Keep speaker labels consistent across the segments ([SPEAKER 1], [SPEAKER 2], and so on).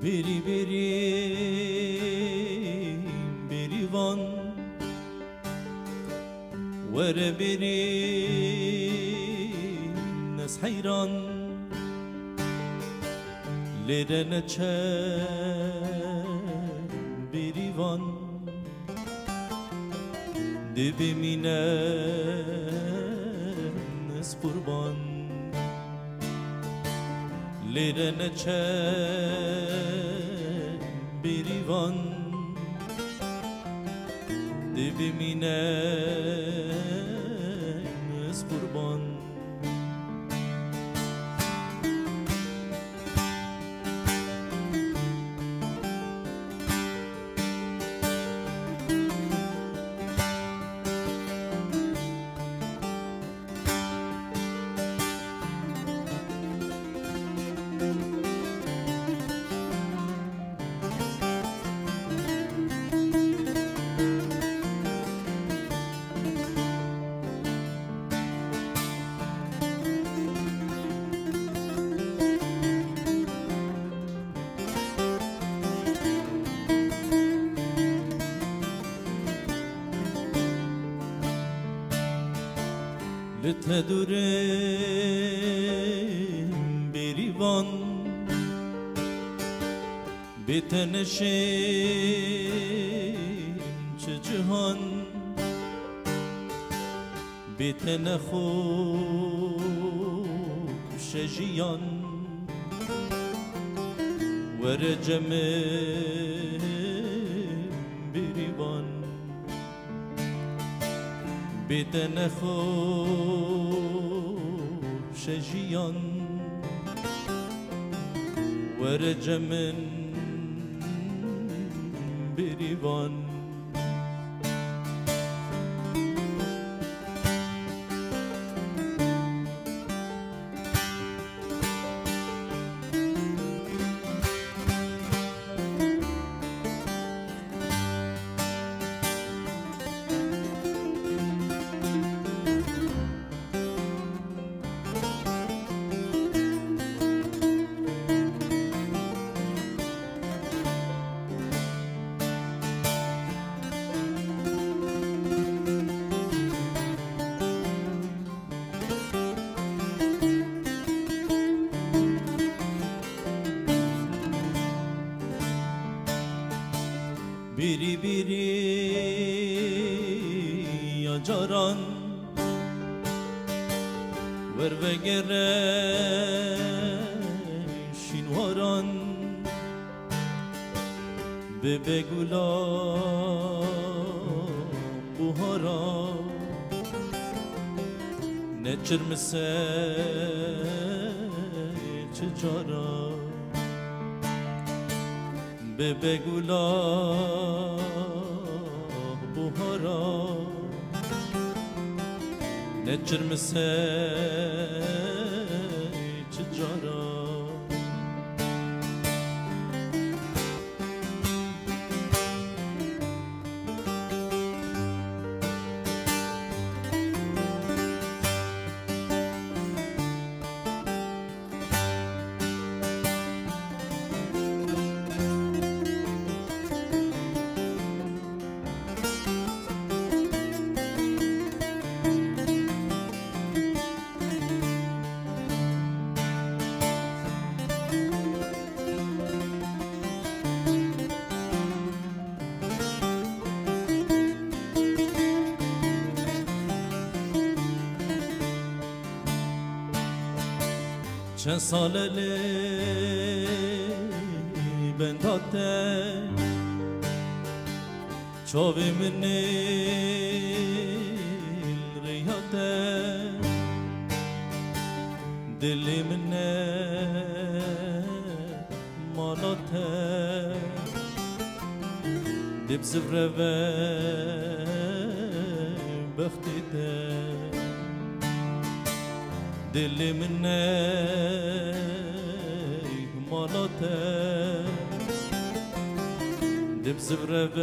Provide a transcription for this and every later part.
[SPEAKER 1] بری وان ور بری نس حیران لیره نچه بری وان دی بمینه نس قربان لیره نچه بری وان دی بمینه نس قربان لتدورم بریوان بتنشین چه جهان بتنخوب شجیان ورجم بریوان بتنخوب شجیان ورجمن بریوان بیری یا جاران ور وگره شینواران به بگولا بوهارا نچرمسه چه جارا به بگولا بوهارا نچرمسه چه جارا چند ساله لی بنداته چاوی منی ریاته دلی منه مالاته دب زفره و بختیده دلی منه مالاته دب زفره و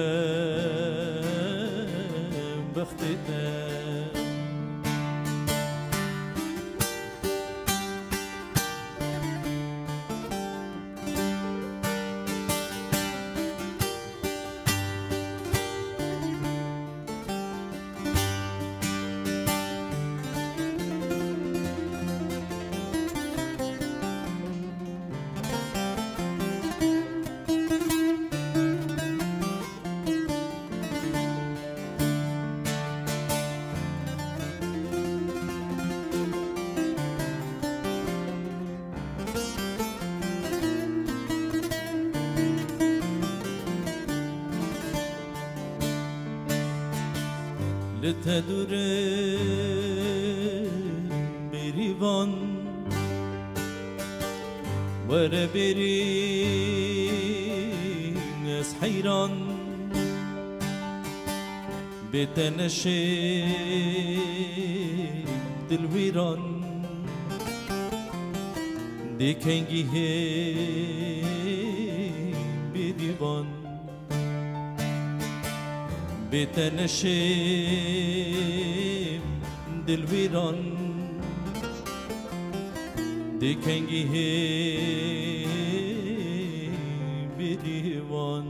[SPEAKER 1] بختیده لتدور بریوان ور بری از حیران بتنشی دل ویران دیکنگی بریوان بتنشیم دل ویران دیکنگی بریوان